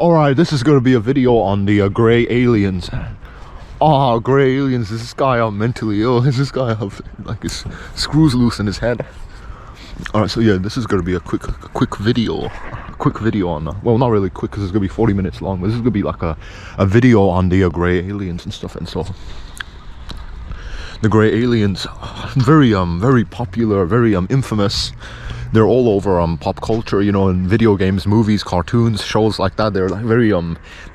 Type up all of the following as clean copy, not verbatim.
Alright, this is going to be a video on the grey aliens. Ah, grey aliens. Is this guy mentally ill? Is this guy have like his screws loose in his head? Alright, so yeah, this is going to be a quick video. Quick video on, well, not really quick because it's going to be 40 minutes long, but this is going to be like a video on the grey aliens and stuff. And so the grey aliens, very popular, very infamous. They're all over pop culture, you know, in video games, movies, cartoons, shows like that. They're like very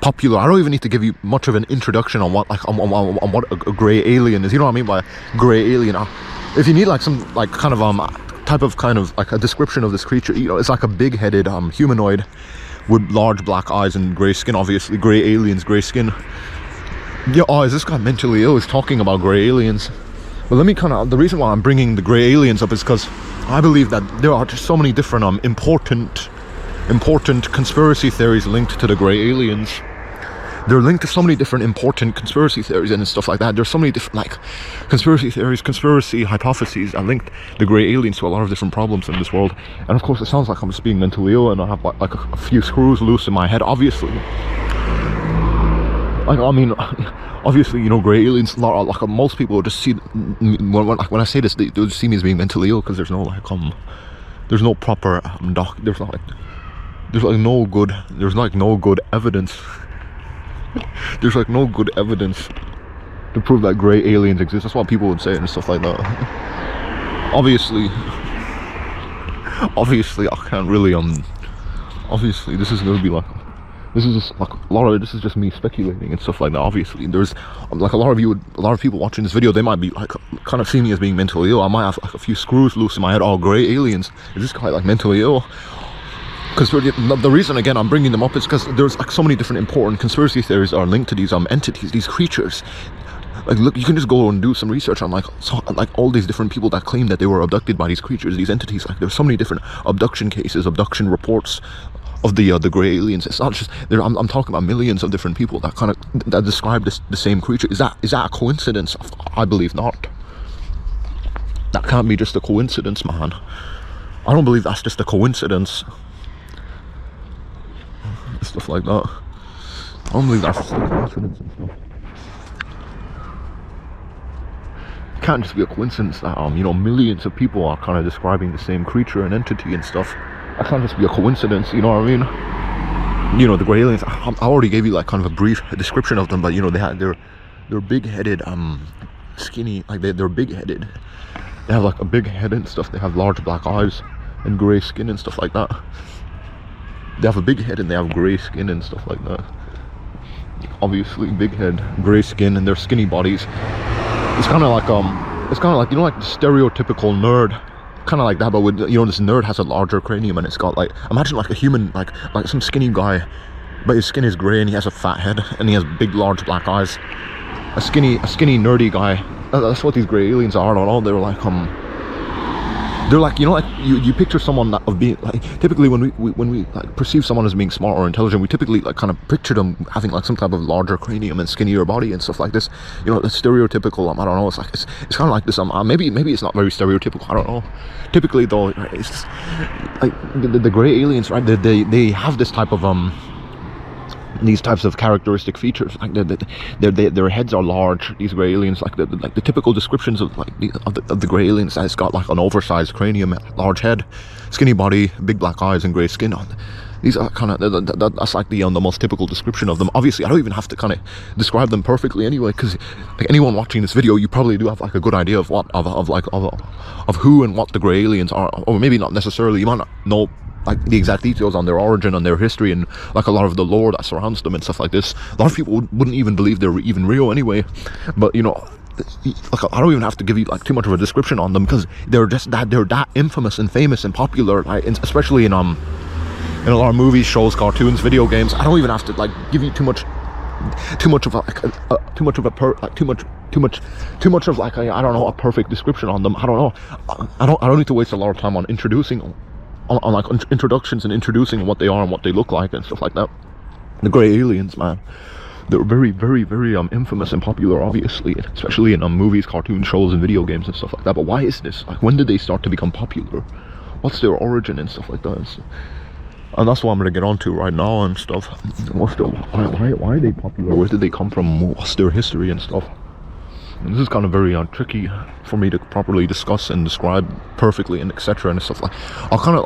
popular. I don't even need to give you much of an introduction on what on what a grey alien is. You know what I mean by grey alien? If you need like some like kind of like a description of this creature, you know, it's like a big-headed humanoid with large black eyes and grey skin. Obviously, grey aliens, grey skin. Yeah. Oh, is this guy mentally ill? He's talking about grey aliens. But let me the reason why I'm bringing the grey aliens up is because I believe that there are just so many different important conspiracy theories linked to the grey aliens. They're linked to so many different important conspiracy theories and stuff like that. There's so many different like conspiracy theories, conspiracy hypotheses that linked the grey aliens to a lot of different problems in this world. And of course, it sounds like I'm just being mentally ill and I have like a few screws loose in my head, obviously. Like, I mean, obviously, you know, grey aliens, like most people just see, when I say this, they just see me as being mentally ill because there's no like there's no proper there's no good evidence. There's like no good evidence to prove that grey aliens exist. That's what people would say and stuff like that. Obviously I can't really obviously this is gonna be like, this is just like this is just me speculating and stuff like that. Obviously there's like a lot of people watching this video, they might be like kind of seeing me as being mentally ill. I might have like a few screws loose in my head. Oh, grey aliens, is this guy like mentally ill? Because the reason again I'm bringing them up is because there's like so many different important conspiracy theories are linked to these entities, these creatures. Like, look, you can just go and do some research on like all these different people that claim that they were abducted by these creatures, these entities. Like, there's so many different abduction cases, abduction reports of the grey aliens. It's not just there. I'm talking about millions of different people that describe the same creature. Is that a coincidence? I believe not. That can't be just a coincidence, man. I don't believe that's just a coincidence. Stuff like that. I don't believe that's just a coincidence and stuff. It can't just be a coincidence that you know, millions of people are kind of describing the same creature and entity and stuff. That can't just be a coincidence, you know what I mean? You know, the grey aliens, I already gave you like kind of a brief description of them, but you know, they're big-headed, skinny, like they're big-headed. They have like a big head and stuff. They have large black eyes and grey skin and stuff like that. They have a big head and they have grey skin and stuff like that. Obviously, big head, grey skin, and their skinny bodies. It's kind of like you know, like the stereotypical nerd. Kind of like that, but with, you know, this nerd has a larger cranium and it's got like, imagine like a human, like some skinny guy, but his skin is grey and he has a fat head and he has big large black eyes. A skinny nerdy guy. That's what these grey aliens are. I don't know, they're like, you know, like you picture someone that of being like, typically when we like perceive someone as being smart or intelligent, we typically like kind of picture them having like some type of larger cranium and skinnier body and stuff like this. You know, the stereotypical, I don't know, it's like it's kind of like this maybe it's not very stereotypical, I don't know. Typically though, it's just, like the grey aliens, right? They have this type of these types of characteristic features. Like their heads are large, these grey aliens. Like the typical descriptions of like the grey aliens, it's got like an oversized cranium, large head, skinny body, big black eyes and grey skin. These are kind of that's like the most typical description of them. Obviously I don't even have to kind of describe them perfectly anyway, because like anyone watching this video, you probably do have like a good idea of of who and what the grey aliens are, or maybe not necessarily. You might not know like the exact details on their origin and their history and like a lot of the lore that surrounds them and stuff like this. A lot of people wouldn't even believe they're even real anyway. But you know, like, I don't even have to give you like too much of a description on them, because they're that infamous and famous and popular, like, especially in a lot of movies, shows, cartoons, video games. I don't even have to like give you too much of like I don't know, a perfect description on them. I don't know. I don't need to waste a lot of time on introducing on like introductions and introducing what they are and what they look like and stuff like that. The grey aliens, man, they're very infamous and popular, obviously, especially in movies, cartoon shows and video games and stuff like that. But why is this? Like, when did they start to become popular? What's their origin and stuff like that? And that's what I'm gonna get onto right now and stuff. Why are they popular? Where did they come from? What's their history and stuff? And this is kind of very tricky for me to properly discuss and describe perfectly and etc. and stuff. Like I'll kind of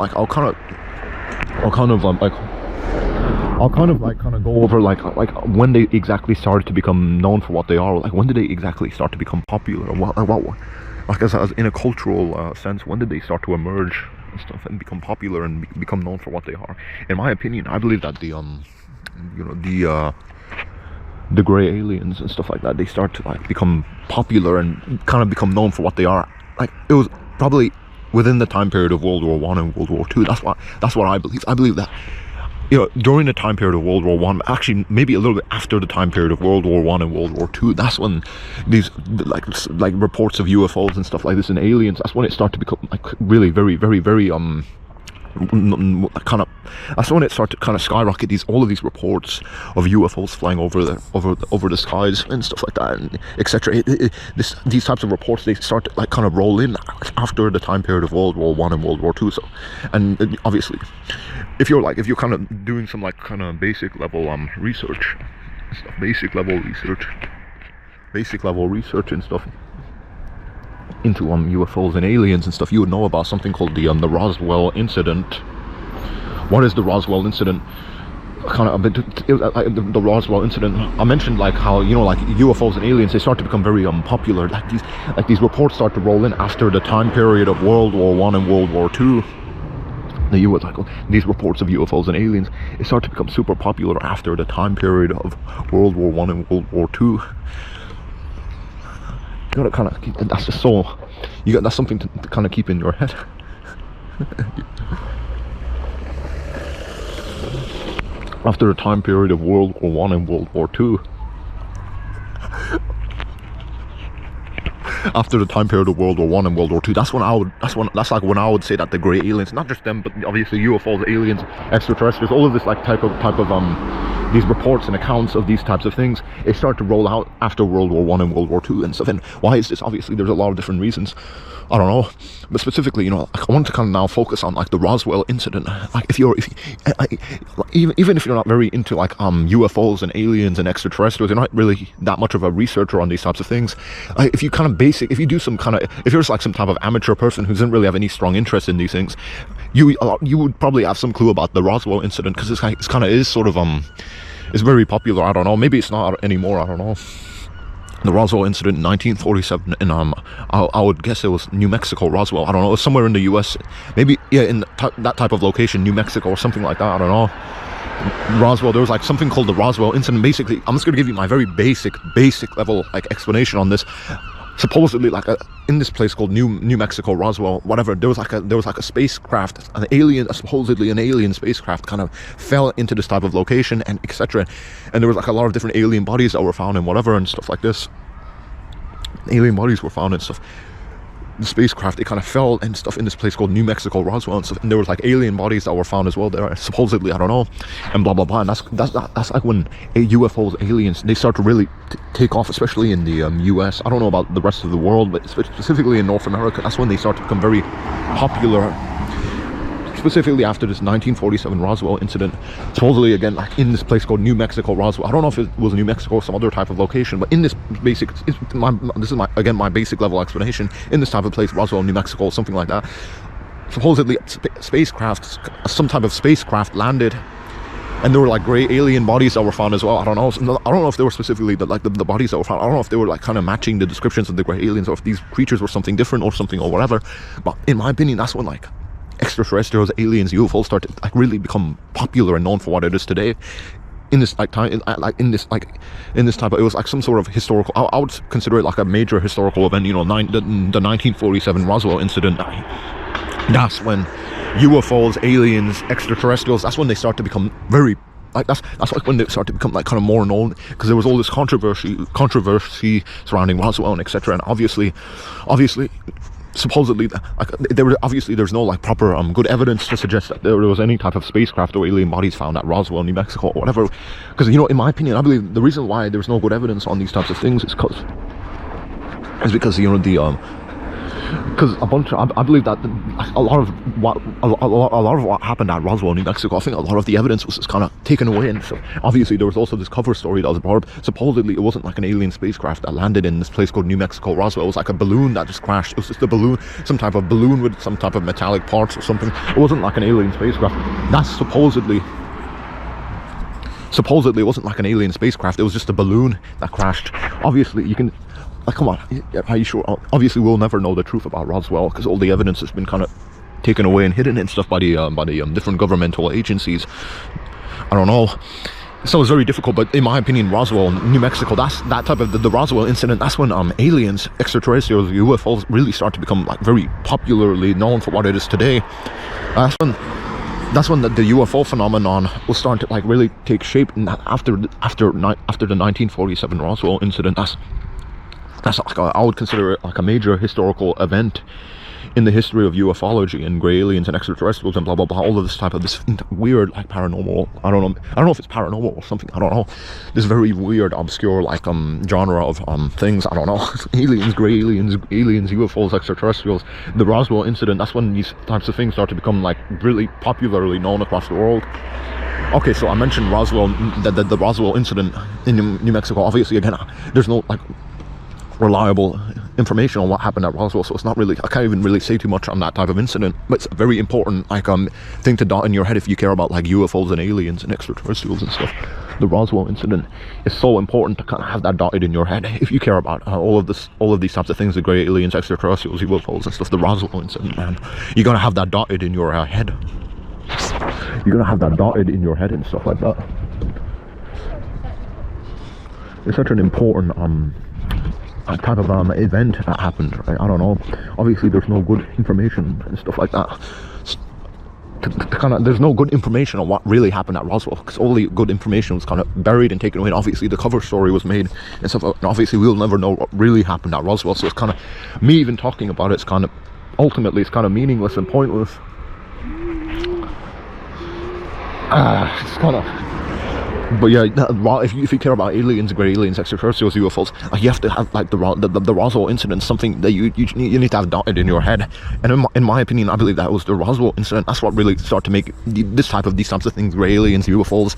go over like when they exactly started to become known for what they are. Like when did they exactly start to become popular? Like as in a cultural sense, when did they start to emerge and stuff and become popular and become known for what they are? In my opinion, I believe that the gray aliens and stuff like that, they start to like become popular and kind of become known for what they are. Like it was probably within the time period of World War I and World War II. That's what I believe. I believe that, you know, during the time period of World War I, actually maybe a little bit after the time period of World War I and World War II, that's when these like reports of UFOs and stuff like this and aliens, that's when it started to become like really very that's when it started to kind of skyrocket. All of these reports of UFOs flying over the skies and stuff like that, and etc. These types of reports, they start to like kind of roll in after the time period of World War I and World War II. So, and obviously, if you're kind of doing some like kind of basic level research, basic level research and stuff into UFOs and aliens and stuff, you would know about something called the Roswell incident. What is the Roswell incident? The Roswell incident, I mentioned like how, you know, like UFOs and aliens, they start to become very popular. Like these reports start to roll in after the time period of World War I and World War II. These reports of UFOs and aliens, they start to become super popular after the time period of World War I and World War II. You gotta kind of keep, that's just so, that's something to kind of keep in your head. After the time period of World War I and World War II, after the time period of World War I and World War II, that's when I would say that the gray aliens, not just them, but obviously UFOs, aliens, extraterrestrials, all of this like type of these reports and accounts of these types of things, they start to roll out after World War I and World War II and stuff. And why is this? Obviously there's a lot of different reasons, I don't know, but specifically, you know, I want to kind of now focus on like the Roswell incident. Like even if you're not very into like UFOs and aliens and extraterrestrials, you're not really that much of a researcher on these types of things, if you do some kind of, if you're just like some type of amateur person who doesn't really have any strong interest in these things, you would probably have some clue about the Roswell incident, because it's very popular. I don't know, maybe it's not anymore, I don't know. The Roswell incident in 1947 in I would guess it was New Mexico, Roswell, I don't know, it was somewhere in the US, maybe, yeah, in that type of location, New Mexico or something like that, I don't know. Roswell, there was like something called the Roswell incident. Basically, I'm just going to give you my very basic level like explanation on this. Supposedly, like in this place called New Mexico, Roswell, whatever, there was like a spacecraft, supposedly an alien spacecraft, kind of fell into this type of location and etc. And there was like a lot of different alien bodies that were found and whatever and stuff like this. Alien bodies were found and stuff. The spacecraft, it kind of fell and stuff in this place called New Mexico, Roswell and stuff, and there was like alien bodies that were found as well there, supposedly, I don't know, and blah blah blah. And that's like when UFOs, aliens, they start to really take off, especially in the US. I don't know about the rest of the world, but specifically in North America, that's when they start to become very popular. Specifically after this 1947 Roswell incident, supposedly again like in this place called New Mexico, Roswell. I don't know if it was New Mexico or some other type of location, but in this basic, this is my basic level explanation. In this type of place, Roswell, New Mexico, something like that. Supposedly some type of spacecraft landed, and there were like gray alien bodies that were found as well. I don't know if they were specifically the bodies that were found. I don't know if they were like kind of matching the descriptions of the gray aliens, or if these creatures were something different or something or whatever. But in my opinion, that's when like extraterrestrials, aliens, UFOs start to like really become popular and known for what it is today. In this like time, in this type of, it was like some sort of historical, I would consider it like a major historical event, you know, the 1947 Roswell incident. That's when UFOs, aliens, extraterrestrials, that's when they start to become very, like that's like when they start to become like kind of more known, because there was all this controversy surrounding Roswell and etc. And obviously supposedly, like, there's no like proper good evidence to suggest that there was any type of spacecraft or alien bodies found at Roswell, New Mexico, or whatever. Because, you know, in my opinion, I believe the reason why there's no good evidence on these types of things is because, you know, because I believe that a lot of what happened at Roswell, New Mexico, I think a lot of the evidence was just kind of taken away. And so obviously there was also this cover story that was brought up. Supposedly it wasn't like an alien spacecraft that landed in this place called New Mexico, Roswell. It was like a balloon that just crashed. It was just a balloon, some type of balloon with some type of metallic parts or something. It wasn't like an alien spacecraft. That's supposedly it wasn't like an alien spacecraft. It was just a balloon that crashed. Obviously you can, like, come on, are you sure? Obviously we'll never know the truth about Roswell because all the evidence has been kind of taken away and hidden and stuff by the different governmental agencies. I don't know, so it's very difficult. But in my opinion, Roswell, New Mexico, that's that type of the Roswell incident. That's when aliens, extraterrestrials, UFOs really start to become like very popularly known for what it is today. That's when the UFO phenomenon will start to like really take shape. And after the 1947 Roswell incident, that's like I would consider it like a major historical event in the history of ufology and gray aliens and extraterrestrials and blah blah blah. All of this type of this weird like paranormal, I don't know if it's paranormal or something, I don't know, this very weird obscure like genre of things, I don't know. Aliens, gray aliens, UFOs, extraterrestrials, the Roswell incident. That's when these types of things start to become like really popularly known across the world. Okay, so I mentioned Roswell, the Roswell incident in New Mexico. Obviously, again, there's no like reliable information on what happened at Roswell, so it's not really, I can't even really say too much on that type of incident. But it's a very important like thing to dot in your head if you care about like UFOs and aliens and extraterrestrials and stuff. The Roswell incident is so important to kind of have that dotted in your head if you care about all of these types of things, the gray aliens, extraterrestrials, UFOs and stuff. The Roswell incident, man, you're gonna have that dotted in your head. You're gonna have that dotted in your head and stuff like that. It's such an important type of event that happened, right? I don't know, obviously there's no good information and stuff like that. There's no good information on what really happened at Roswell because all the good information was kind of buried and taken away. And obviously the cover story was made and stuff, and obviously we'll never know what really happened at Roswell. So it's kind of, me even talking about it's kind of, ultimately it's kind of meaningless and pointless. It's kind of, but yeah, if you care about aliens, gray aliens, extraterrestrials, UFOs, you have to have like the Roswell incident, something that you need to have dotted in your head. And in my opinion, I believe that was the Roswell incident. That's what really started to make these types of things, gray aliens, UFOs,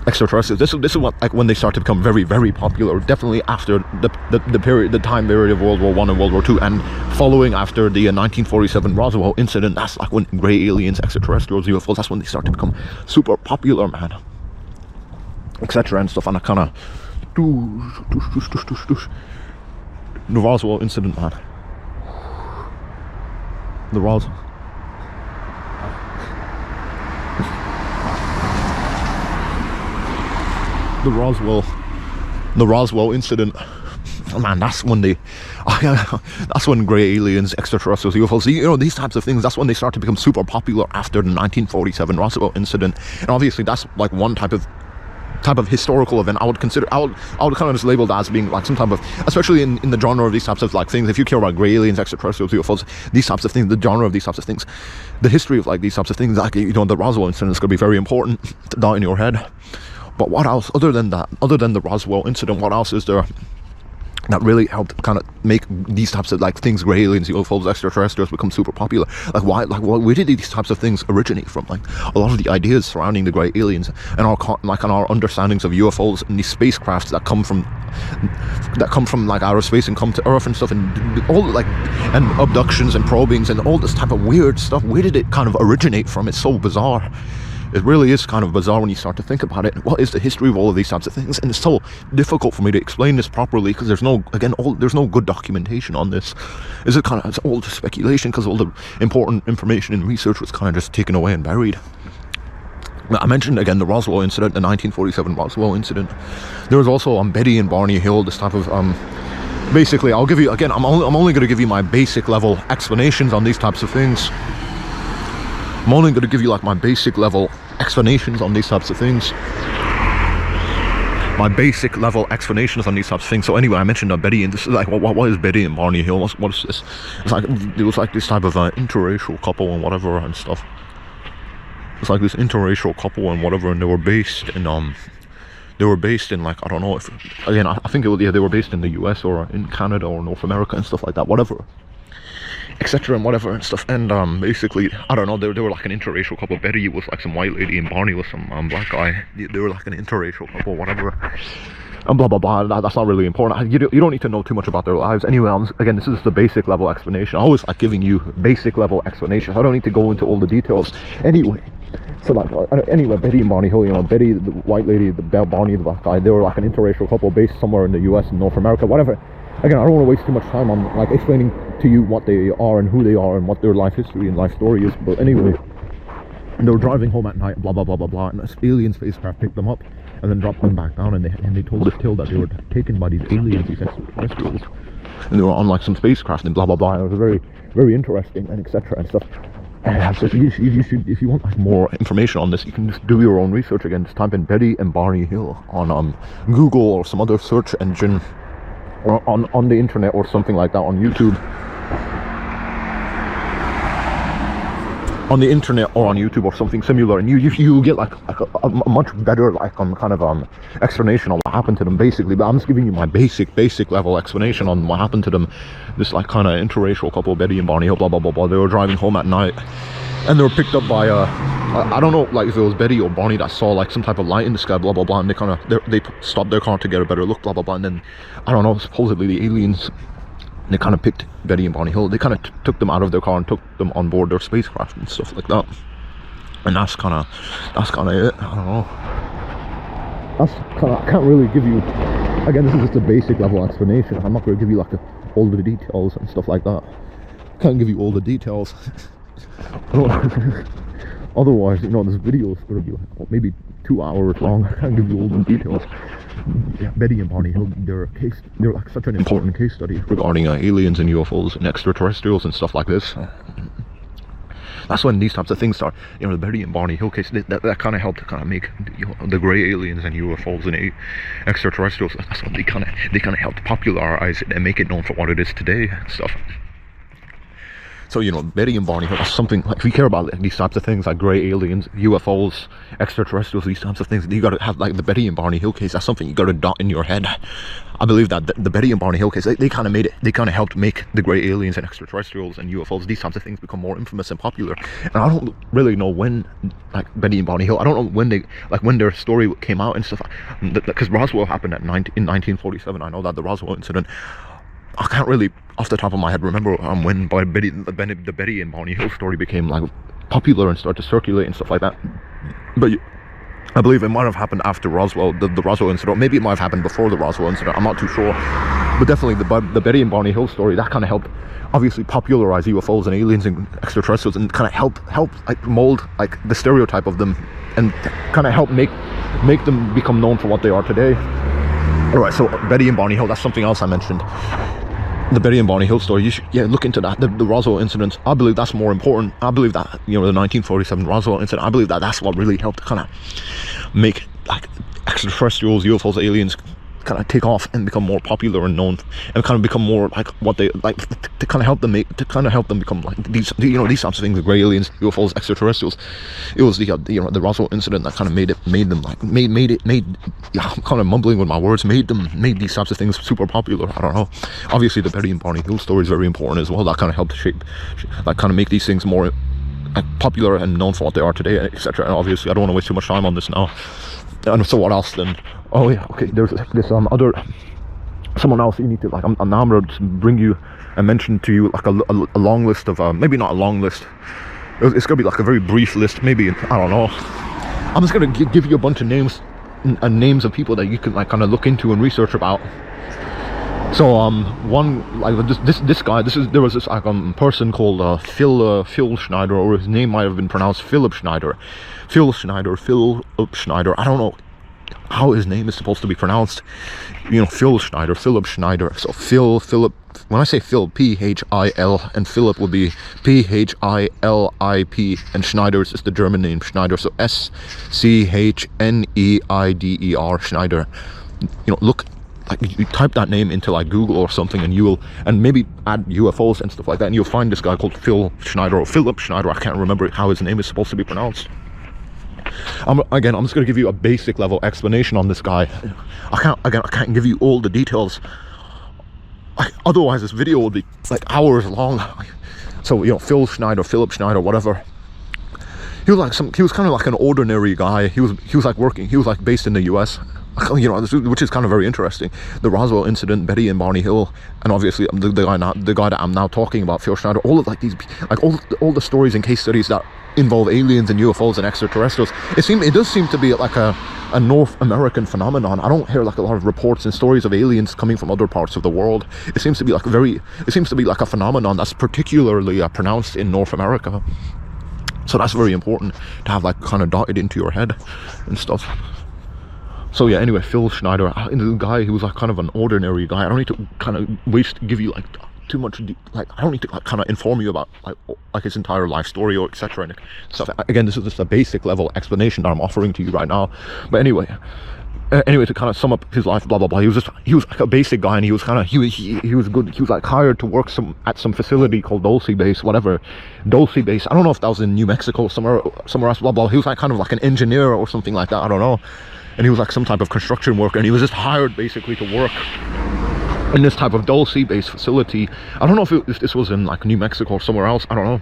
extraterrestrials. This is what, like, when they start to become very, very popular. Definitely after the time period of World War I and World War II, and following after the 1947 Roswell incident. That's like when gray aliens, extraterrestrials, UFOs, that's when they start to become super popular, man, etc. and stuff. And I kind of the Roswell incident, man, the Roswell incident, man, that's when that's when gray aliens, extraterrestrials, UFOs, you know, these types of things, that's when they start to become super popular after the 1947 Roswell incident. And obviously that's like one type of historical event. I would kind of just label that as being like some type of, especially in the genre of these types of like things, if you care about gray aliens, extraterrestrials, UFOs, these types of things, the genre of these types of things, the history of like these types of things, like, you know, the Roswell incident is going to be very important to dot in your head. But what else, other than the Roswell incident, what else is there that really helped kind of make these types of like things, gray aliens, UFOs, extraterrestrials, become super popular? Like, where did these types of things originate from? Like, a lot of the ideas surrounding the gray aliens and our understandings of UFOs and these spacecrafts that come from like outer space and come to Earth and stuff, and all like, and abductions and probings and all this type of weird stuff. Where did it kind of originate from? It's so bizarre. It really is kind of bizarre when you start to think about it. What is the history of all of these types of things? And it's so difficult for me to explain this properly because there's no good documentation on this. It's all just speculation because all the important information and research was kind of just taken away and buried. I mentioned again the Roswell incident, the 1947 Roswell incident. There was also Betty and Barney Hill, this type of basically, I'll give you, again, I'm only going to give you my basic level explanations on these types of things. I'm only going to give you like my basic level explanations on these types of things. My basic level explanations on these types of things. So anyway, I mentioned Betty, and this is like, what is Betty and Barney Hill? What is this? It was like this type of interracial couple and whatever and stuff. It's like this interracial couple and whatever, and they were based in like, I don't know if, again, I think they were based in the US or in Canada or North America and stuff like that, whatever. etc. and whatever and stuff. And basically, I don't know, they were like an interracial couple. Betty was like some white lady and Barney was some black guy. They were like an interracial couple, whatever. And blah blah blah. That's not really important. You don't need to know too much about their lives. Anyway, again, this is the basic level explanation. I always like giving you basic level explanations. I don't need to go into all the details. Anyway, so like anyway, Betty and Barney Hill. You know, Betty, the white lady, Barney, the black guy. They were like an interracial couple based somewhere in the U.S. and North America, whatever. Again, I don't want to waste too much time on like explaining to you what they are and who they are and what their life history and life story is. But anyway, they were driving home at night, blah blah blah blah blah, and this alien spacecraft picked them up and then dropped them back down, and they told this tale that they were taken by these aliens, these extraterrestrials, and they were on like some spacecraft and blah blah blah. And it was very, very interesting and etc. and stuff. And so you should, if you want like more information on this, you can just do your own research. Again, just type in Betty and Barney Hill on Google or some other search engine, or on the internet or something like that, on YouTube. On the internet or on YouTube or something similar, and you get like a much better like kind of explanation on what happened to them basically. But I'm just giving you my basic level explanation on what happened to them. This like kind of interracial couple, Betty and Barney Hill, blah blah blah blah. They were driving home at night, and they were picked up by I don't know like if it was Betty or Barney that saw like some type of light in the sky, blah blah blah, and they stopped their car to get a better look, blah blah blah, and then I don't know, supposedly the aliens, they kind of picked Betty and Barney Hill. They kind of took them out of their car and took them on board their spacecraft and stuff like that. And that's kind of it. I don't know. I can't really give you. Again, this is just a basic level explanation. I'm not going to give you like all the details and stuff like that. I can't give you all the details. Otherwise, you know, this video is going to be like maybe 2 hours long. I can't give you all the details. Yeah, Betty and Barney Hill, they're like such an important case study regarding aliens and UFOs and extraterrestrials and stuff like this. That's when these types of things start. You know, the Betty and Barney Hill case, that kind of helped to kind of make, you know, the gray aliens and UFOs and extraterrestrials. That's what they kind of helped popularize it and make it known for what it is today and stuff. So, you know, Betty and Barney Hill, that's something, like, if you care about these types of things, like grey aliens, UFOs, extraterrestrials, these types of things, you gotta have, like, the Betty and Barney Hill case. That's something you gotta dot in your head. I believe that the Betty and Barney Hill case, they kind of made it, they kind of helped make the grey aliens and extraterrestrials and UFOs, these types of things, become more infamous and popular. And I don't really know when, like, Betty and Barney Hill, I don't know when they, like, when their story came out and stuff, because Roswell happened in 1947. I know that the Roswell incident, I can't really, off the top of my head, remember when the Betty and Barney Hill story became like popular and started to circulate and stuff like that. But I believe it might have happened after Roswell, the Roswell incident. Maybe it might have happened before the Roswell incident. I'm not too sure. But definitely the Betty and Barney Hill story, that kind of helped obviously popularize UFOs and aliens and extraterrestrials, and kind of help like mold like the stereotype of them, and kind of help make them become known for what they are today. Alright, so Betty and Barney Hill, that's something else I mentioned. The Betty and Barney Hill story, you should, yeah, look into that. The Roswell incident, I believe that's more important. I believe that, you know, the 1947 Roswell incident, I believe that that's what really helped kind of make like extraterrestrials, UFOs, aliens kind of take off and become more popular and known, and kind of become more like what they like, to kind of help them become like these, you know, these types of things, the gray aliens, UFOs, extraterrestrials. It was the you know, the Roswell incident that kind of made yeah, I'm kind of mumbling with my words, made these types of things super popular. I don't know. Obviously the Betty and Barney Hill story is very important as well. That kind of helped shape, like, kind of make these things more popular and known for what they are today, etc. And obviously I don't want to waste too much time on this now. And so what else then? Oh yeah, okay, there's this other, someone else you need to, like, I'm now going to bring you and mention to you like a long list of, maybe not a long list, it's going to be like a very brief list, maybe, I don't know. I'm just going to give you a bunch of names and names of people that you can like kind of look into and research about. So one, like, this guy, there was this like person called Phil Schneider, or his name might have been pronounced Philip Schneider. Philip Schneider, I don't know how his name is supposed to be pronounced. You know, Philip Schneider. So Philip, when I say Phil, P-H-I-L, and Philip would be P-H-I-L-I-P, and Schneider is just the German name, Schneider, so S-C-H-N-E-I-D-E-R, Schneider. You know, look, like, you type that name into like Google or something, and you will, and maybe add UFOs and stuff like that, and you'll find this guy called Phil Schneider, or Philip Schneider. I can't remember how his name is supposed to be pronounced. Again, I'm just going to give you a basic level explanation on this guy. I can't give you all the details. Otherwise this video would be like hours long. So, you know, Phil Schneider, Philip Schneider, whatever. He was kind of like an ordinary guy. He was like based in the US. You know, which is kind of very interesting. The Roswell incident, Betty and Barney Hill, and obviously the guy that I'm now talking about, Phil Schneider. All of like these, like all the stories and case studies that involve aliens and UFOs and extraterrestrials. It does seem to be like a North American phenomenon. I don't hear like a lot of reports and stories of aliens coming from other parts of the world. It seems to be like a phenomenon that's particularly pronounced in North America. So that's very important to have like kind of dotted into your head and stuff. So yeah, anyway, Phil Schneider, the guy who was like kind of an ordinary guy. I don't need to kind of give you like too much, like I don't need to like kind of inform you about like his entire life story or etc. and stuff. Again, this is just a basic level explanation that I'm offering to you right now. But anyway, to kind of sum up his life, blah blah blah. He was like a basic guy, and he was good. He was like hired to work at some facility called Dulce Base, whatever. Dulce Base. I don't know if that was in New Mexico, somewhere else. Blah blah. He was like kind of like an engineer or something like that. I don't know. And he was like some type of construction worker, and he was just hired basically to work in this type of Dulce Base facility. I don't know if this was in like New Mexico or somewhere else. I don't know.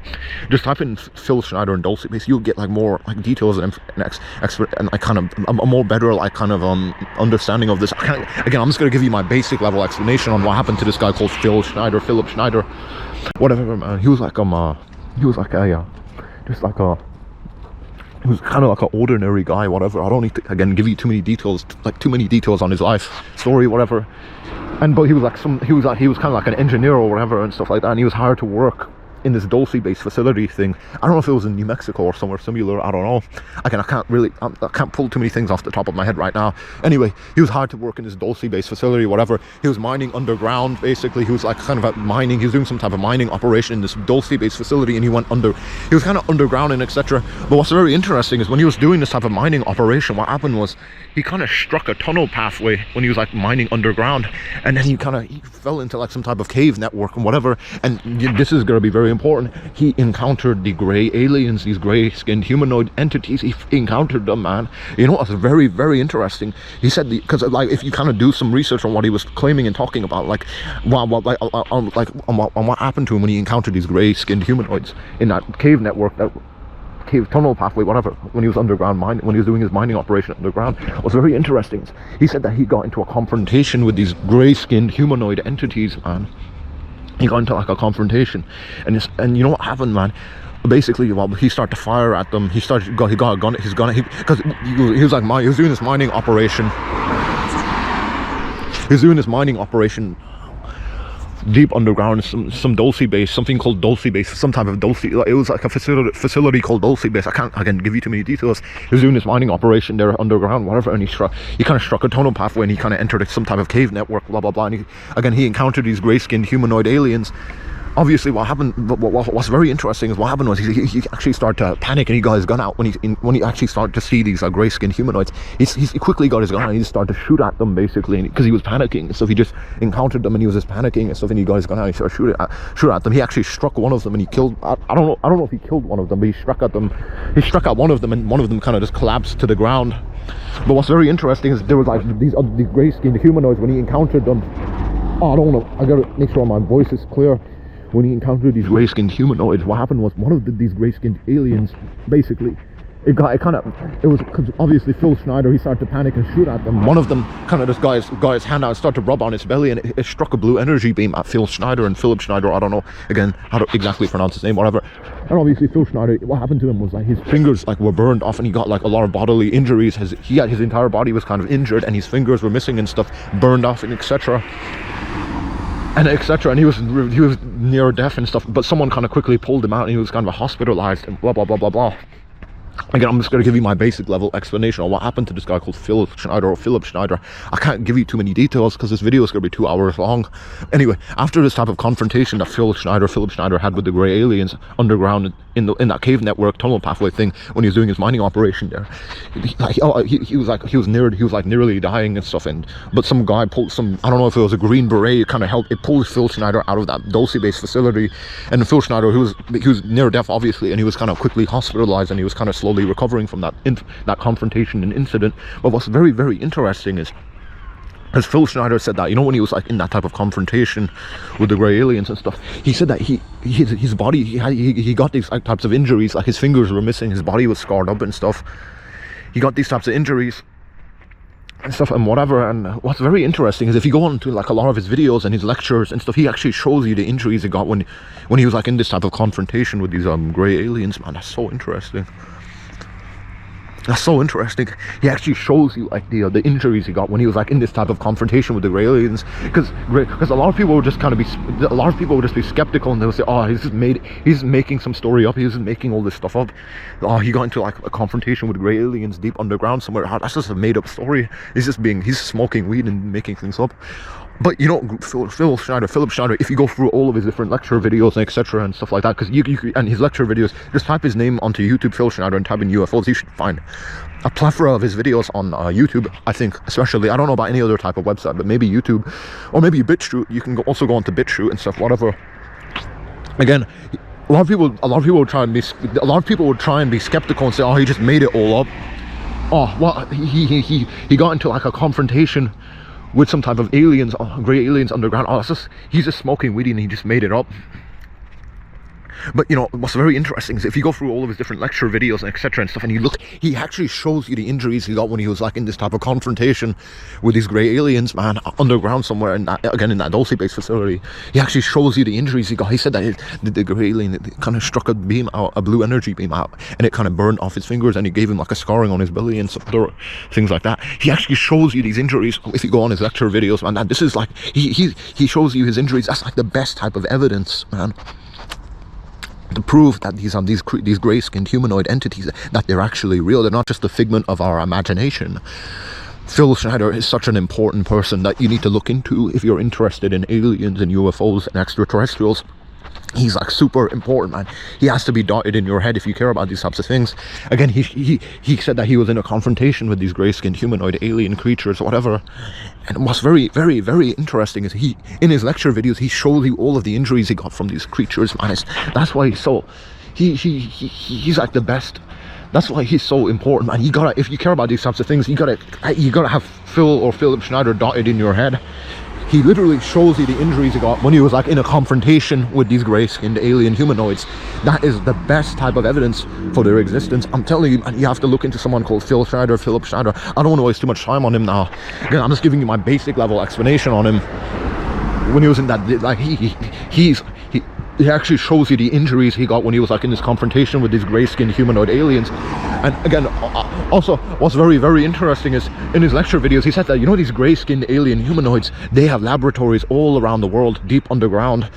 Just type in Phil Schneider and Dulce Base. You'll get like more like details and expert and like kind of a more better like kind of understanding of this. Again, I'm just gonna give you my basic level explanation on what happened to this guy called Phil Schneider, Philip Schneider, whatever, man. He was kind of like an ordinary guy, whatever. I don't need to again give you too many details on his life story, whatever. But he was kind of like an engineer or whatever and stuff like that, and he was hired to work in this Dulce Base facility thing. I don't know if it was in New Mexico or somewhere similar. I don't know. I can't pull too many things off the top of my head right now. Anyway, he was hired to work in this Dulce Base facility, whatever. He was mining underground, basically. He was like kind of mining. He was doing some type of mining operation in this Dulce Base facility, and he was kind of underground and etc. But what's very interesting is when he was doing this type of mining operation, what happened was he kind of struck a tunnel pathway when he was like mining underground, and then he fell into like some type of cave network and whatever. And this is going to be very important. He encountered the gray aliens, these gray skinned humanoid entities. He encountered them, man. You know, it's very, very interesting. He said, because like if you kind of do some research on what he was claiming and talking about, like on what happened to him when he encountered these gray skinned humanoids in that cave network, that cave tunnel pathway, whatever, when he was underground mining, when he was doing his mining operation underground, was very interesting. He said that he got into a confrontation with these gray skinned humanoid entities, man. He got into like a confrontation, and you know what happened, man? Basically, well, he started to fire at them. He got a gun. Because he was doing this mining operation. He was doing this mining operation deep underground, some Dulce Base, something called Dulce Base, some type of Dulce. It was like a facility called Dulce Base. I can't give you too many details. He was doing this mining operation there underground, whatever, and he kind of struck a tunnel pathway, and he kind of entered some type of cave network, blah blah blah. And he encountered these gray-skinned humanoid aliens. Obviously, what happened? What's very interesting is what happened was he actually started to panic, and he got his gun out when he actually started to see these gray-skinned humanoids. He quickly got his gun out, and he just started to shoot at them, basically, because he was panicking and stuff. He just encountered them, and he was just panicking and stuff. And he got his gun out, and he started shoot at them. He actually struck one of them, and he killed. I don't know if he killed one of them, but he struck at them. He struck at one of them, and one of them kind of just collapsed to the ground. But what's very interesting is there was like these gray-skinned humanoids when he encountered them. Oh, I don't know. I gotta make sure my voice is clear. When he encountered these gray-skinned humanoids, what happened was one of these gray-skinned aliens, basically, it was because obviously Phil Schneider, he started to panic and shoot at them. One of them kind of just got his hand out and started to rub on his belly, and it struck a blue energy beam at Phil Schneider and Philip Schneider. I don't know again how to exactly pronounce his name, whatever. And obviously Phil Schneider, what happened to him was like his fingers were burned off, and he got like a lot of bodily injuries. His entire body was kind of injured, and his fingers were missing and stuff, burned off, and etc. And he was near death and stuff, but someone kind of quickly pulled him out, and he was kind of hospitalized and blah blah blah blah blah. Again, I'm just going to give you my basic level explanation on what happened to this guy called Phil Schneider or Philip Schneider. I can't give you too many details because this video is going to be 2 hours long. Anyway, after this type of confrontation that Philip Schneider had with the gray aliens underground in that cave network tunnel pathway thing when he was doing his mining operation there, he was nearly dying and stuff. But some guy pulled some, I don't know if it was a Green Beret, kind of helped. It pulled Phil Schneider out of that Dulce Base facility, and Phil Schneider, he was near death obviously, and he was kind of quickly hospitalized, and he was kind of slowly recovering from that confrontation and incident. But what's very, very interesting is as Phil Schneider said that, you know, when he was like in that type of confrontation with the grey aliens and stuff, he said that his body, he got these like types of injuries, like his fingers were missing, his body was scarred up and stuff. He got these types of injuries and stuff and whatever. And what's very interesting is if you go on to like a lot of his videos and his lectures and stuff, he actually shows you the injuries he got when he was like in this type of confrontation with these grey aliens. Man, that's so interesting. That's so interesting. He actually shows you like the injuries he got when he was like in this type of confrontation with the grey aliens, because a lot of people would just kind of be skeptical, and they'll say, oh, he's making some story up, he's just making all this stuff up. Oh, he got into like a confrontation with grey aliens deep underground somewhere. That's just a made up story. He's smoking weed and making things up. But you know, Philip Schneider, if you go through all of his different lecture videos and etc. and stuff like that, because and his lecture videos, just type his name onto YouTube, Phil Schneider, and type in UFOs, you should find a plethora of his videos on YouTube. I think, especially, I don't know about any other type of website, but maybe YouTube, or maybe BitChute. You can also go onto BitChute and stuff, whatever. Again, a lot of people would try and be skeptical and say, oh, he just made it all up. Oh, well, he got into like a confrontation with some type of aliens, grey aliens underground. Oh, he's just smoking weed and he just made it up. But you know, what's very interesting is if you go through all of his different lecture videos and etc. and stuff, and you look, he actually shows you the injuries he got when he was like in this type of confrontation with these grey aliens, man, underground somewhere, in that Dulce base facility. He actually shows you the injuries he got. He said that the grey alien, it kind of struck a beam out, a blue energy beam out, and it kind of burned off his fingers, and he gave him like a scarring on his belly and some other things like that. He actually shows you these injuries if you go on his lecture videos, man. And this is like, he shows you his injuries. That's like the best type of evidence, man, to prove that these grey-skinned humanoid entities, that they're actually real. They're not just a figment of our imagination. Phil Schneider is such an important person that you need to look into if you're interested in aliens and UFOs and extraterrestrials. He's like super important, man. He has to be dotted in your head if you care about these types of things. Again, he said that he was in a confrontation with these grey-skinned humanoid alien creatures or whatever. And what's very, very, very interesting is in his lecture videos, he shows you all of the injuries he got from these creatures, man. That's why he's like the best. That's why he's so important, man. If you care about these types of things, you gotta have Philip Schneider dotted in your head. He literally shows you the injuries he got when he was like in a confrontation with these grey-skinned alien humanoids. That is the best type of evidence for their existence. I'm telling you, man, you have to look into someone called Philip Schneider. I don't want to waste too much time on him now. Again, I'm just giving you my basic level explanation on him. When he was in that, like, he actually shows you the injuries he got when he was like in this confrontation with these grey-skinned humanoid aliens. And again, also what's very, very interesting is in his lecture videos, he said that, you know, these grey-skinned alien humanoids, they have laboratories all around the world, deep underground,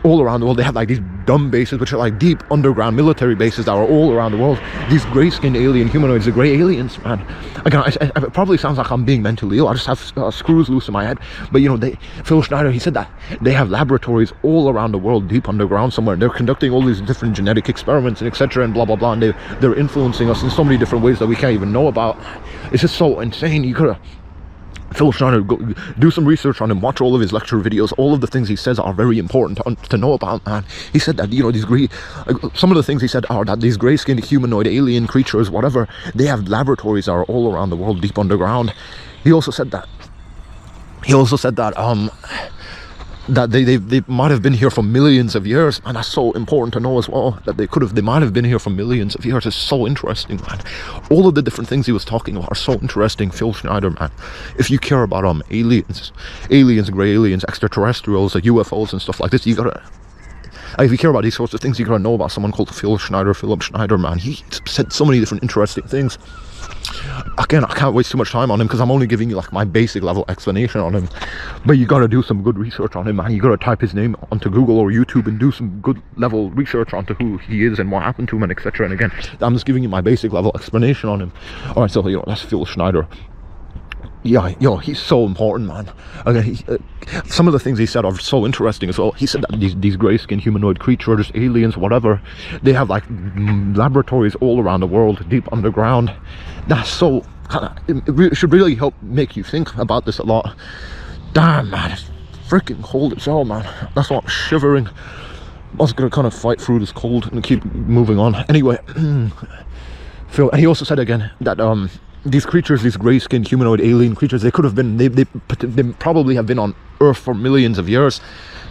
all around the world. They have like these dumb bases, which are like deep underground military bases that are all around the world. These grey-skinned alien humanoids, the grey aliens, man. Again, it probably sounds like I'm being mentally ill. I just have screws loose in my head. But you know, Phil Schneider, he said that they have laboratories all around the world, deep underground somewhere. They're conducting all these different genetic experiments and etc. and blah blah blah. And they're influencing us in so many different ways that we can't even know about. It's just so insane. You could have Phil Schneider, do some research on him, watch all of his lecture videos. All of the things he says are very important to know about, man. He said that, you know, some of the things he said are that these grey-skinned humanoid alien creatures, whatever, they have laboratories that are all around the world, deep underground. He also said that that they might have been here for millions of years, and that's so important to know as well, that they might have been here for millions of years. It's so interesting, man. All of the different things he was talking about are so interesting. Phil Schneider, man, if you care about aliens, grey aliens, extraterrestrials, UFOs and stuff like this, you gotta, if you care about these sorts of things, you gotta know about someone called Philip Schneider, man. He said so many different interesting things. Again, I can't waste too much time on him because I'm only giving you like my basic level explanation on him. But you gotta do some good research on him, man. You gotta type his name onto Google or YouTube and do some good level research onto who he is and what happened to him and etc. And again, I'm just giving you my basic level explanation on him. Alright, so you know, that's Phil Schneider. Yeah, yo, he's so important, man. Okay, some of the things he said are so interesting as well. He said that these grey-skinned humanoid creatures, aliens, whatever, they have like laboratories all around the world, deep underground. That's so, it should really make you think about this a lot. Damn, man, it's freaking cold as hell, man. That's why I'm shivering. I was gonna kind of fight through this cold and keep moving on. Anyway, Phil, and he also said again that these creatures, these gray-skinned humanoid alien creatures, they could have been, they probably have been on Earth for millions of years.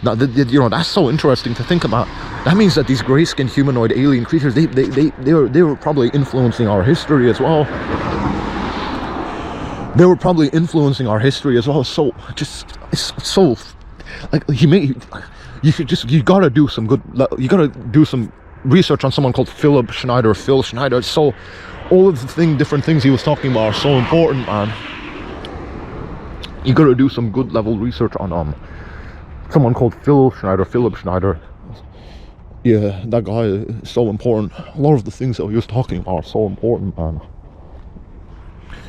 Now, you know, that's so interesting to think about. That means that these gray-skinned humanoid alien creatures, they were probably influencing our history as well. They were probably influencing our history as well. So just, it's so, like, you gotta do some good, you gotta do some research on someone called Phil Schneider. So all of the different things he was talking about are so important, man. You gotta do some good level research on someone called Philip Schneider. Yeah, that guy is so important. A lot of the things that he was talking about are so important, man.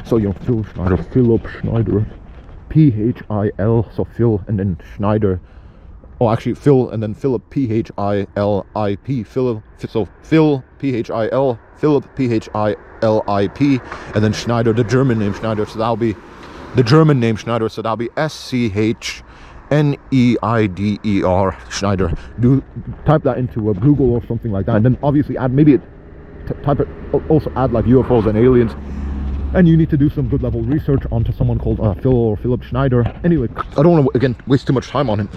So, you know, Philip Schneider, P-H-I-L, so Phil and then Schneider. Oh, actually, Phil and then Philip, P-H-I-L-I-P, Philip, so Phil, P-H-I-L, Philip, P-H-I-L-I-P, and then Schneider, the German name Schneider, so that'll be, the German name Schneider, so that'll be S-C-H-N-E-I-D-E-R, Schneider. Type that into Google or something like that, and then obviously add, maybe type it, also add like UFOs and aliens. And you need to do some good level research onto someone called Phil or Philip Schneider. Anyway, I don't want to, again, waste too much time on him.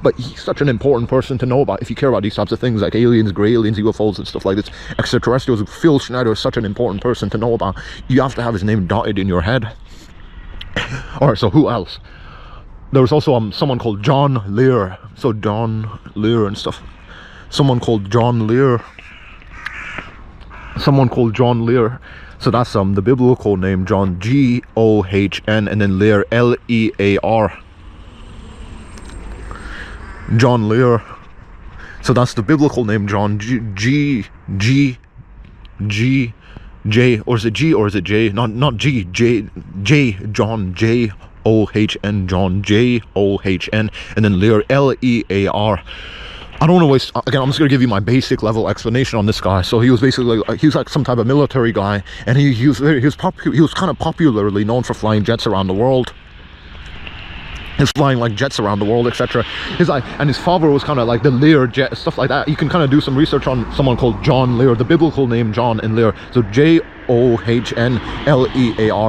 But he's such an important person to know about if you care about these types of things like aliens, grey aliens, UFOs and stuff like this. Extraterrestrials. Phil Schneider is such an important person to know about. You have to have his name dotted in your head. Alright, so who else? There was also someone called John Lear. So John Lear and stuff. Someone called John Lear. So that's the biblical name, John, G-O-H-N, and then Lear, L-E-A-R. John Lear. So that's the biblical name, John, G-J, or is it G or is it J? Not G, J, John, J-O-H-N, John, J-O-H-N, and then Lear, L-E-A-R. I don't want to waste, again, I'm just going to give you my basic level explanation on this guy. So he was basically, he was like some type of military guy, and he was kind of popularly known for flying jets around the world. He's flying like jets around the world, etc. And his father was kind of like the Lear jet, stuff like that. You can kind of do some research on someone called John Lear, the biblical name John and Lear. So J-O-H-N-L-E-A-R,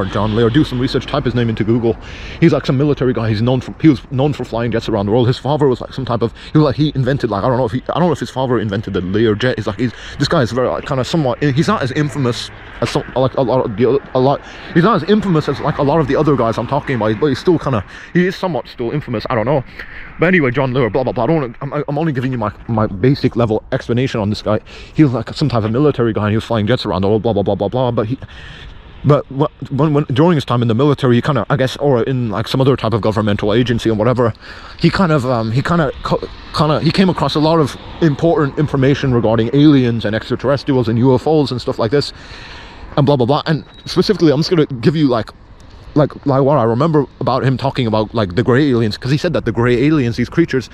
John Lear. Do some research, type his name into Google. He's like some military guy. He was known for flying jets around the world. His father was like some type of, he invented like, I don't know if his father invented the Lear jet. He's like, this guy is very like, kind of somewhat, he's not as infamous as he's not as infamous as like a lot of the other guys I'm talking about, but he's still kind of, he is somewhat still infamous, I don't know. But anyway, John Lear, blah blah blah. I'm only giving you my basic level explanation on this guy. He was like some type of military guy, and he was flying jets around the world, blah blah blah blah blah. But when during his time in the military, he kind of, I guess, or in like some other type of governmental agency or whatever, he came across a lot of important information regarding aliens and extraterrestrials and UFOs and stuff like this, and blah blah blah. And specifically, I'm just gonna give you like what I remember about him talking about like the gray aliens, because he said that the gray aliens, these creatures,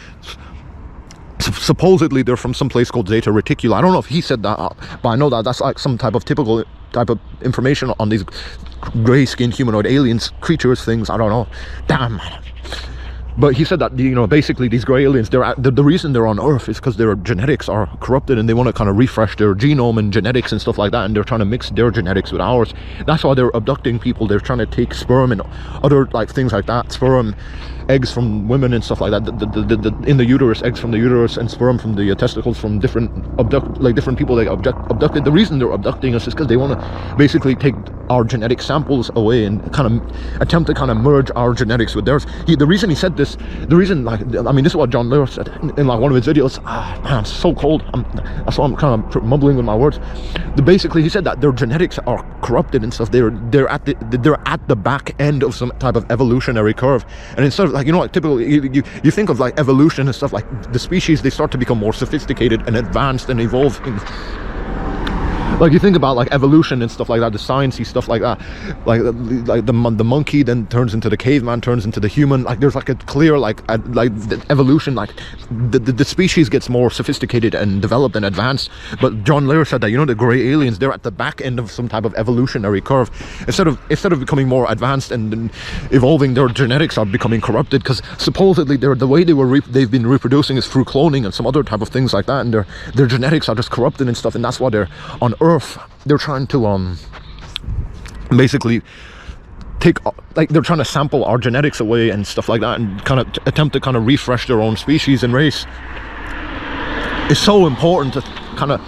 supposedly they're from some place called Zeta Reticuli. I don't know if he said that, but I know that that's like some type of information on these gray-skinned humanoid aliens, creatures, things. I don't know. Damn. But he said that, you know, basically these gray aliens, the reason they're on Earth is because their genetics are corrupted, and they want to kind of refresh their genome and genetics and stuff like that, and they're trying to mix their genetics with ours. That's why they're abducting people. They're trying to take sperm and other like things like that, sperm, eggs from women and stuff like that, in the uterus, eggs from the uterus and sperm from the testicles from different people they abducted. The reason they're abducting us is because they want to basically take our genetic samples away and kind of attempt to kind of merge our genetics with theirs. The reason he said this, this is what John Lear said in like one of his videos. Man, I'm so cold. That's why I'm kind of mumbling with my words. Basically, he said that their genetics are corrupted and stuff. They're at the back end of some type of evolutionary curve, and instead of like, you know, like typically you think of like evolution and stuff, like the species, they start to become more sophisticated and advanced and evolve. Like you think about like evolution and stuff like that, the sciencey stuff like that, like the monkey then turns into the caveman, turns into the human. Like there's like a clear like the evolution, like the species gets more sophisticated and developed and advanced. But John Lear said that, you know, the gray aliens, they're at the back end of some type of evolutionary curve. Instead of becoming more advanced and evolving, their genetics are becoming corrupted, because supposedly the way they've been reproducing is through cloning and some other type of things like that, and their genetics are just corrupted and stuff, and that's why they're on Earth. They're trying to basically take, like, they're trying to sample our genetics away and stuff like that, and kind of attempt to kind of refresh their own species and race. It's so important to kind of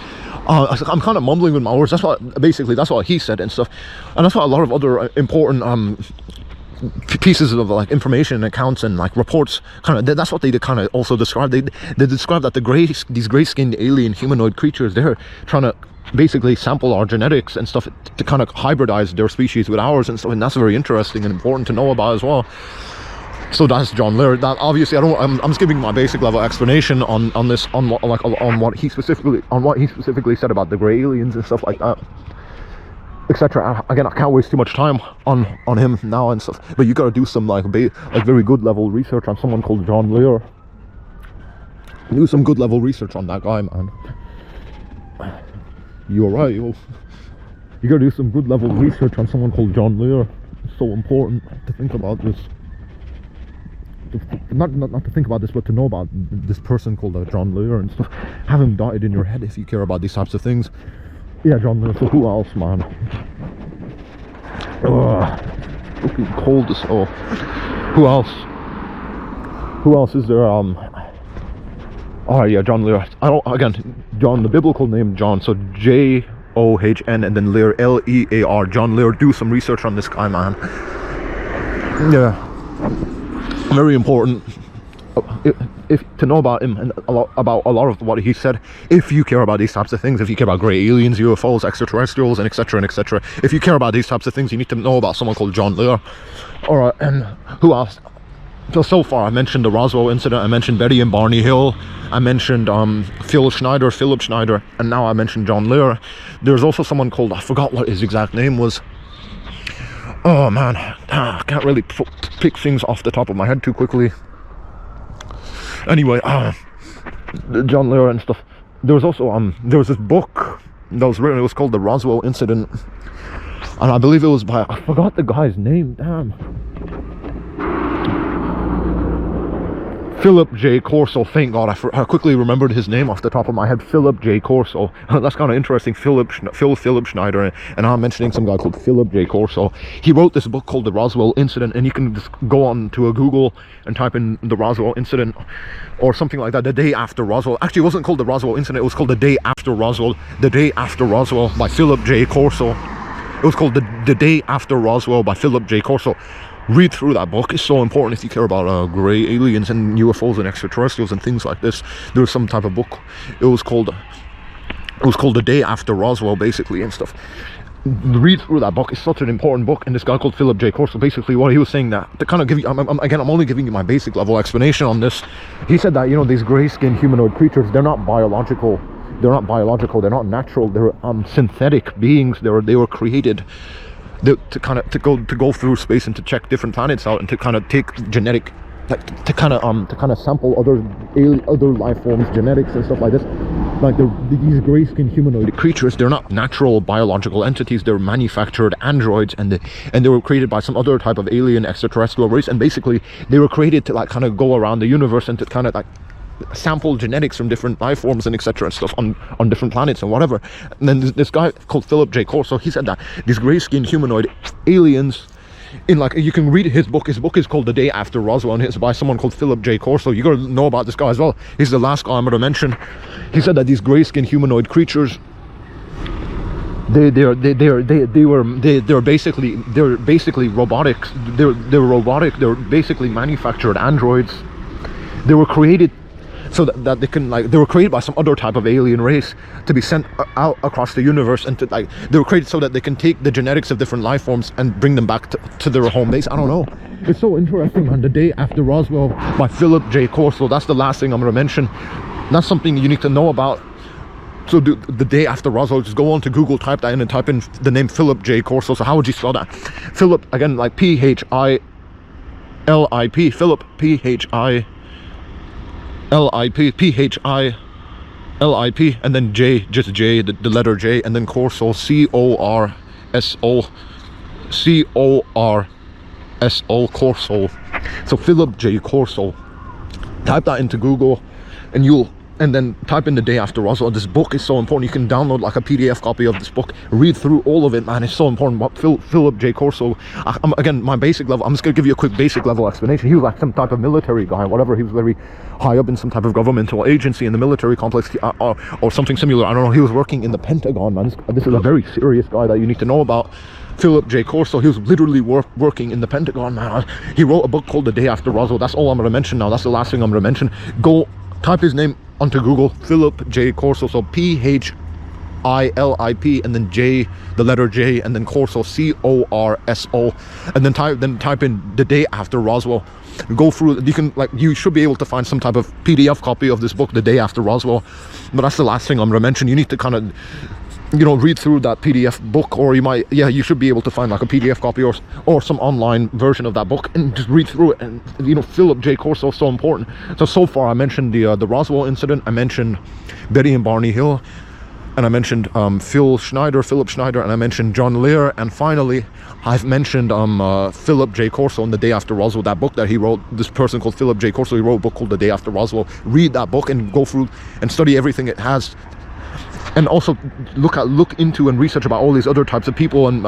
I'm kind of mumbling with my words. That's what he said and stuff, and that's what a lot of other important pieces of like information and accounts and like reports kind of, that's what they kind of also describe. They describe that these gray-skinned alien humanoid creatures, they're trying to basically sample our genetics and stuff to kind of hybridize their species with ours and stuff, and that's very interesting and important to know about as well. So that's John Lear. That obviously I'm just giving my basic level explanation on what he specifically said about the gray aliens and stuff like that, etc. Again, I can't waste too much time on him now and stuff, but you gotta do some like very good level research on someone called John Lear. Do some good level research on that guy, man. You're right, you gotta do some good level research on someone called John Lear. It's so important to think about this. Not to think about this, but to know about this person called John Lear and stuff. Have him dotted in your head if you care about these types of things. Yeah, John Lear. So who else, man? Fucking cold as hell. Who else? Who else is there? Oh yeah, John Lear. John, the biblical name John. So John and then Lear, Lear. John Lear. Do some research on this guy, man. Yeah, very important. If to know about him and about a lot of what he said, if you care about these types of things, if you care about grey aliens, UFOs, extraterrestrials, and etc. If you care about these types of things, you need to know about someone called John Lear. Alright, and who else? So far I mentioned the Roswell incident, I mentioned Betty and Barney Hill, I mentioned Philip Schneider, and now I mentioned John Lear. There's also someone called, I forgot what his exact name was. Oh man, I can't really pick things off the top of my head too quickly. Anyway, John Lear and stuff. There was also there was this book that was written. It was called The Roswell Incident, and I believe it was by, I forgot the guy's name. Damn. Philip J. Corso. Thank God, I quickly remembered his name off the top of my head. Philip J. Corso. That's kind of interesting. Philip Schneider, and I'm mentioning some guy called Philip J. Corso. He wrote this book called The Roswell Incident, and you can just go on to a Google and type in The Roswell Incident or something like that. The Day After Roswell. Actually, it wasn't called The Roswell Incident. It was called The Day After Roswell. The Day After Roswell by Philip J. Corso. It was called The Day After Roswell by Philip J. Corso. Read through that book. It's so important if you care about grey aliens and UFOs and extraterrestrials and things like this. There was some type of book. It was called The Day After Roswell, basically, and stuff. Read through that book. It's such an important book. And this guy called Philip J. Corso, basically what he was saying, that to kind of give you, again, I'm only giving you my basic level explanation on this. He said that, you know, these grey-skinned humanoid creatures, they're not biological. They're not natural. They're synthetic beings. They were created to go through space and to check different planets out and to kind of take genetic, like to kind of sample other life forms, genetics and stuff like this. Like these gray-skinned humanoid creatures, they're not natural biological entities. They're manufactured androids, and they were created by some other type of alien extraterrestrial race. And basically, they were created to like kind of go around the universe and to kind of like sample genetics from different life forms and etc. and stuff on different planets and whatever. And then this guy called Philip J. Corso, he said that these gray-skinned humanoid aliens, in like, you can read his book. His book is called The Day After Roswell, and it's by someone called Philip J. Corso. You gotta know about this guy as well. He's the last guy I'm gonna mention. He said that these gray-skinned humanoid creatures, they're basically robotics. They're robotic. They're basically manufactured androids. They were created so that they can, like, they were created by some other type of alien race to be sent out across the universe, and to, like, they were created so that they can take the genetics of different life forms and bring them back to their home base. I don't know. It's so interesting, man. The Day After Roswell by Philip J. Corso. That's the last thing I'm going to mention. That's something you need to know about. So The Day After Roswell, just go on to Google, type that in, and type in the name Philip J. Corso. So how would you spell that? Philip, again, like Philip, Philip, Philip, and then J, just J, the letter J, and then Corso, Corso, Corso. So Philip J. Corso. Type that into Google, and you'll and then type in The Day After Roswell. This book is so important. You can download like a PDF copy of this book, read through all of it, man. It's so important. But Philip J. Corso, again, my basic level, I'm just gonna give you a quick basic level explanation. He was like some type of military guy, whatever. He was very high up in some type of governmental agency in the military complex, or something similar. I don't know. He was working in the Pentagon, man. This is a very serious guy that you need to know about. Philip J. Corso, he was literally working in the Pentagon, man. He wrote a book called The Day After Roswell. That's all I'm gonna mention now. That's the last thing I'm gonna mention. Go type his name onto Google, Philip J. Corso, so Philip and then J, the letter J, and then Corso, Corso, and then type in The Day After Roswell. Go through, you should be able to find some type of PDF copy of this book, The Day After Roswell. But that's the last thing I'm gonna mention. You need to kind of, read through that PDF book, or you should be able to find like a PDF copy or some online version of that book and just read through it. And Philip J. Corso is so important. So far I mentioned the Roswell incident, I mentioned Betty and Barney Hill, and I mentioned Philip Schneider, and I mentioned John Lear, and finally I've mentioned Philip J. Corso in The Day After Roswell, that book that he wrote. This person called Philip J. Corso, he wrote a book called The Day After Roswell. Read that book and go through and study everything it has. And also look into and research about all these other types of people and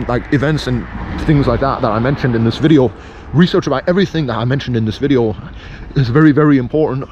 like events and things like that I mentioned in this video. Research about everything that I mentioned in this video is very, very important.